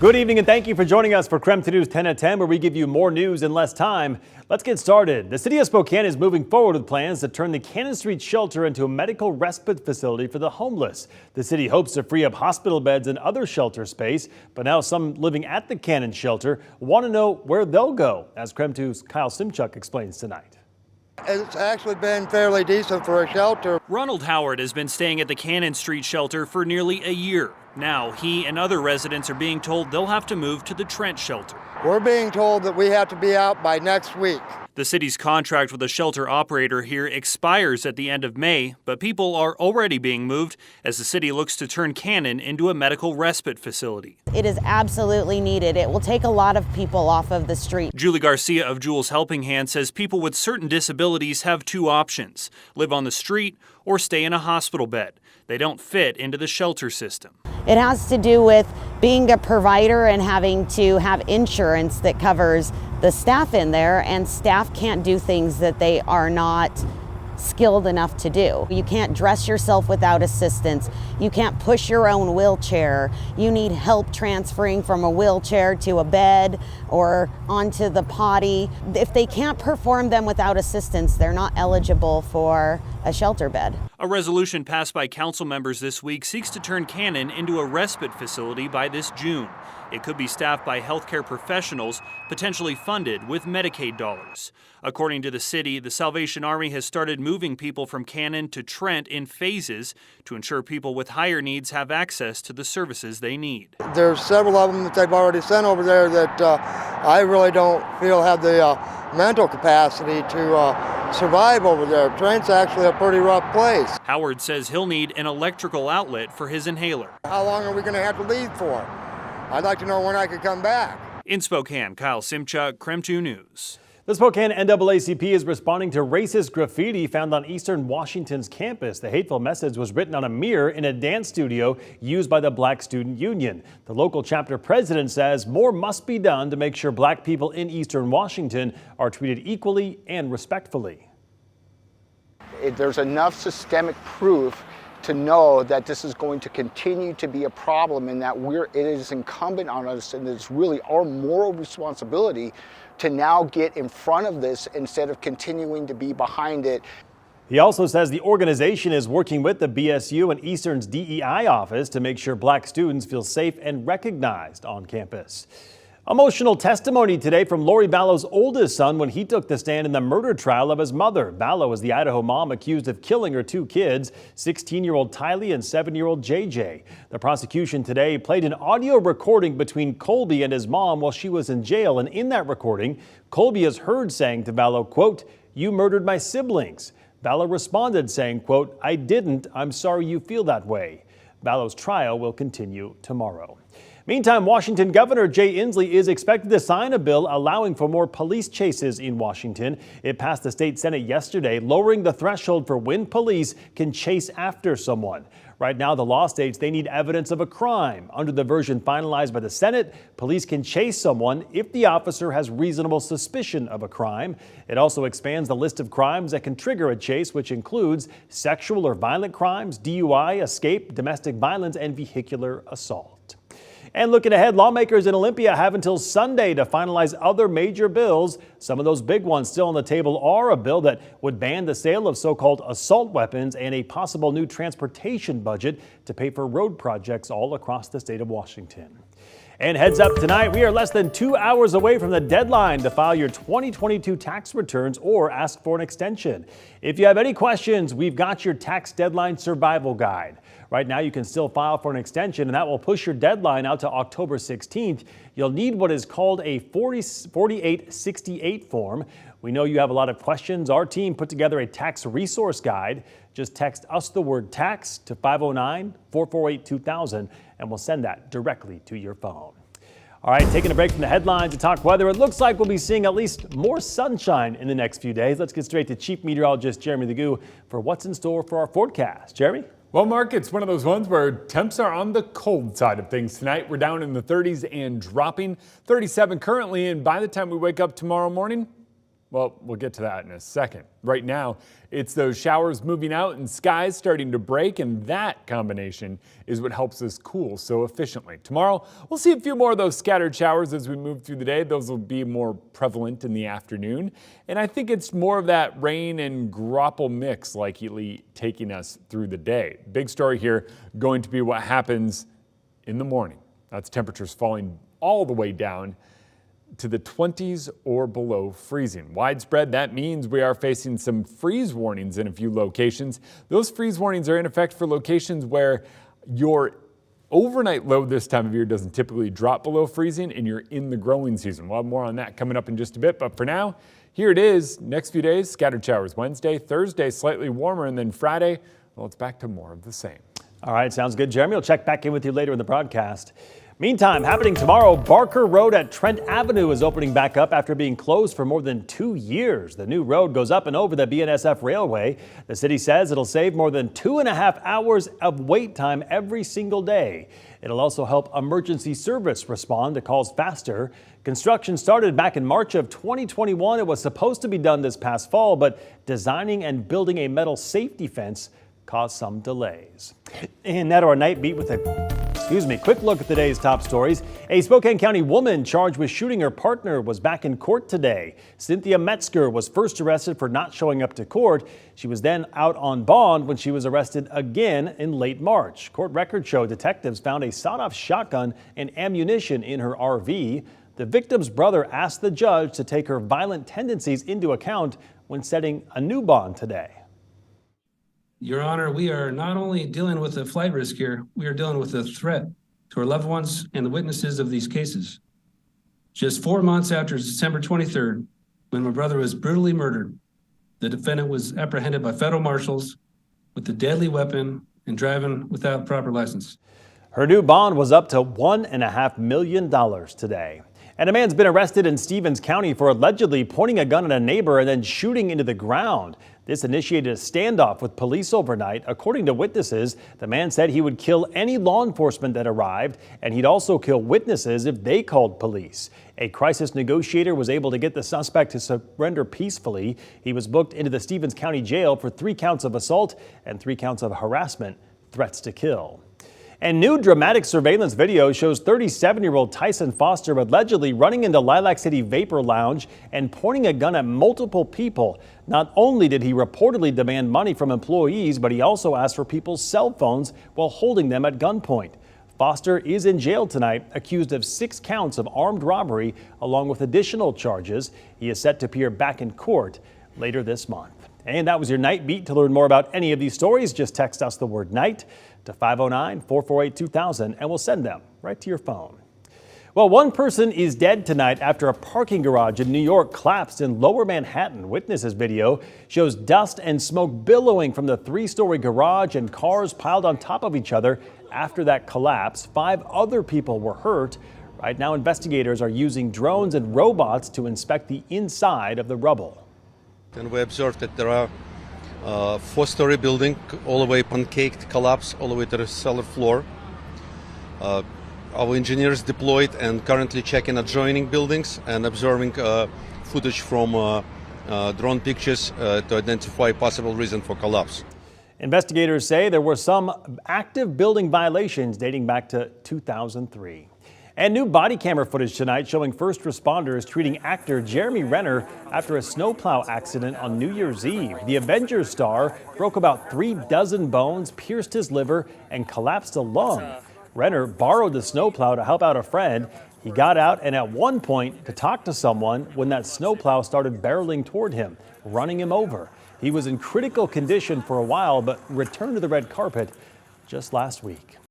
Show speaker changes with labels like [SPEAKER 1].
[SPEAKER 1] Good evening and thank you for joining us for KREM News 10 at 10, where we give you more news in less time. Let's get started. The city of Spokane is moving forward with plans to turn the Cannon Street shelter into a medical respite facility for the homeless. The city hopes to free up hospital beds and other shelter space, but now some living at the Cannon shelter want to know where they'll go, as KREM 2's Kyle Simchuk explains tonight.
[SPEAKER 2] It's actually been fairly decent for a shelter.
[SPEAKER 3] Ronald Howard has been staying at the Cannon Street shelter for nearly a year. Now he and other residents are being told they'll have to move to the Trent shelter.
[SPEAKER 2] We're being told that we have to be out by next week.
[SPEAKER 3] The city's contract with the shelter operator here expires at the end of May, but people are already being moved as the city looks to turn Cannon into a medical respite facility.
[SPEAKER 4] It is absolutely needed. It will take a lot of people off of the street.
[SPEAKER 3] Julie Garcia of Jules Helping Hand says people with certain disabilities have two options: live on the street or stay in a hospital bed. They don't fit into the shelter system.
[SPEAKER 4] It has to do with being a provider and having to have insurance that covers the staff in there, and staff can't do things that they are not skilled enough to do. You can't dress yourself without assistance. You can't push your own wheelchair. You need help transferring from a wheelchair to a bed or onto the potty. If they can't perform them without assistance, they're not eligible for a shelter bed.
[SPEAKER 3] A resolution passed by council members this week seeks to turn Cannon into a respite facility by this June. It could be staffed by healthcare professionals, potentially funded with Medicaid dollars. According to the city, the Salvation Army has started moving people from Cannon to Trent in phases to ensure people with higher needs have access to the services they need.
[SPEAKER 2] There's several of them that they've already sent over there that I really don't feel have the mental capacity to survive over there. Trent's actually a pretty rough place.
[SPEAKER 3] Howard says he'll need an electrical outlet for his inhaler.
[SPEAKER 2] How long are we going to have to leave for? I'd like to know when I could come back.
[SPEAKER 3] In Spokane, Kyle Simchuk, KREM 2 News.
[SPEAKER 1] The Spokane NAACP is responding to racist graffiti found on Eastern Washington's campus. The hateful message was written on a mirror in a dance studio used by the Black Student Union. The local chapter president says more must be done to make sure black people in Eastern Washington are treated equally and respectfully.
[SPEAKER 5] There's enough systemic proof to know that this is going to continue to be a problem, and that it is incumbent on us, and it's really our moral responsibility to now get in front of this instead of continuing to be behind it.
[SPEAKER 1] He also says the organization is working with the BSU and Eastern's DEI office to make sure black students feel safe and recognized on campus. Emotional testimony today from Lori Ballow's oldest son when he took the stand in the murder trial of his mother. Ballow is the Idaho mom accused of killing her two kids, 16-year-old Tylee and 7-year-old JJ. The prosecution today played an audio recording between Colby and his mom while she was in jail, and in that recording, Colby is heard saying to Ballow, quote, "You murdered my siblings." Ballow responded saying, quote, "I didn't. I'm sorry you feel that way." Ballow's trial will continue tomorrow. Meantime, Washington Governor Jay Inslee is expected to sign a bill allowing for more police chases in Washington. It passed the state Senate yesterday, lowering the threshold for when police can chase after someone. Right now, the law states they need evidence of a crime. Under the version finalized by the Senate, police can chase someone if the officer has reasonable suspicion of a crime. It also expands the list of crimes that can trigger a chase, which includes sexual or violent crimes, DUI, escape, domestic violence, and vehicular assault. And looking ahead, lawmakers in Olympia have until Sunday to finalize other major bills. Some of those big ones still on the table are a bill that would ban the sale of so-called assault weapons and a possible new transportation budget to pay for road projects all across the state of Washington. And heads up tonight, we are less than 2 hours away from the deadline to file your 2022 tax returns or ask for an extension. If you have any questions, we've got your tax deadline survival guide. Right now, you can still file for an extension, and that will push your deadline out to October 16th. You'll need what is called a 4868 form. We know you have a lot of questions. Our team put together a tax resource guide. Just text us the word tax to 509-448-2000, and we'll send that directly to your phone. All right, taking a break from the headlines to talk weather. It looks like we'll be seeing at least more sunshine in the next few days. Let's get straight to Chief Meteorologist Jeremy Legoo for what's in store for our forecast. Jeremy?
[SPEAKER 6] Well, Mark, it's one of those ones where temps are on the cold side of things tonight. We're down in the 30s and dropping. 37 currently, and by the time we wake up tomorrow morning, Well, we'll get to that in a second. Right now, it's those showers moving out and skies starting to break, and that combination is what helps us cool so efficiently. Tomorrow, we'll see a few more of those scattered showers as we move through the day. Those will be more prevalent in the afternoon. And I think it's more of that rain and graupel mix likely taking us through the day. Big story here going to be what happens in the morning. That's temperatures falling all the way down to the 20s or below freezing. Widespread, that means we are facing some freeze warnings in a few locations. Those freeze warnings are in effect for locations where your overnight load this time of year doesn't typically drop below freezing and you're in the growing season. We'll have more on that coming up in just a bit, but for now, here it is. Next few days, scattered showers Wednesday, Thursday, slightly warmer, and then Friday, well, it's back to more of the same.
[SPEAKER 1] All right, sounds good, Jeremy. We'll check back in with you later in the broadcast. Meantime, happening tomorrow, Barker Road at Trent Avenue is opening back up after being closed for more than 2 years. The new road goes up and over the BNSF Railway. The city says it'll save more than 2.5 hours of wait time every single day. It'll also help emergency service respond to calls faster. Construction started back in March of 2021. It was supposed to be done this past fall, but designing and building a metal safety fence caused some delays. And now to our night beat with a quick look at today's top stories. A Spokane County woman charged with shooting her partner was back in court today. Cynthia Metzger was first arrested for not showing up to court. She was then out on bond when she was arrested again in late March. Court records show detectives found a sawed-off shotgun and ammunition in her RV. The victim's brother asked the judge to take her violent tendencies into account when setting a new bond today.
[SPEAKER 7] Your Honor, we are not only dealing with a flight risk here, we are dealing with a threat to our loved ones and the witnesses of these cases. Just 4 months after December 23rd, when my brother was brutally murdered, the defendant was apprehended by federal marshals with a deadly weapon and driving without proper license.
[SPEAKER 1] Her new bond was up to $1.5 million today. And a man's been arrested in Stevens County for allegedly pointing a gun at a neighbor and then shooting into the ground. This initiated a standoff with police overnight. According to witnesses, the man said he would kill any law enforcement that arrived, and he'd also kill witnesses if they called police. A crisis negotiator was able to get the suspect to surrender peacefully. He was booked into the Stevens County Jail for 3 counts of assault and 3 counts of harassment, threats to kill. And new dramatic surveillance video shows 37-year-old Tyson Foster allegedly running into Lilac City Vapor Lounge and pointing a gun at multiple people. Not only did he reportedly demand money from employees, but he also asked for people's cell phones while holding them at gunpoint. Foster is in jail tonight, accused of 6 counts of armed robbery, along with additional charges. He is set to appear back in court later this month. And that was your Night Beat. To learn more about any of these stories, just text us the word NIGHT to 509-448-2000 and we'll send them right to your phone. Well, one person is dead tonight after a parking garage in New York collapsed in Lower Manhattan. Witnesses video shows dust and smoke billowing from the 3-story garage and cars piled on top of each other. After that collapse, 5 other people were hurt. Right now, investigators are using drones and robots to inspect the inside of the rubble.
[SPEAKER 8] And we observed that there are 4-story building all the way pancaked, collapse all the way to the cellar floor. Our engineers deployed and currently checking adjoining buildings and observing footage from drone pictures to identify possible reason for collapse.
[SPEAKER 1] Investigators say there were some active building violations dating back to 2003. And new body camera footage tonight showing first responders treating actor Jeremy Renner after a snowplow accident on New Year's Eve. The Avengers star broke about 36 bones, pierced his liver, and collapsed a lung. Renner borrowed the snowplow to help out a friend. He got out and at one point to talk to someone when that snowplow started barreling toward him, running him over. He was in critical condition for a while, but returned to the red carpet just last week.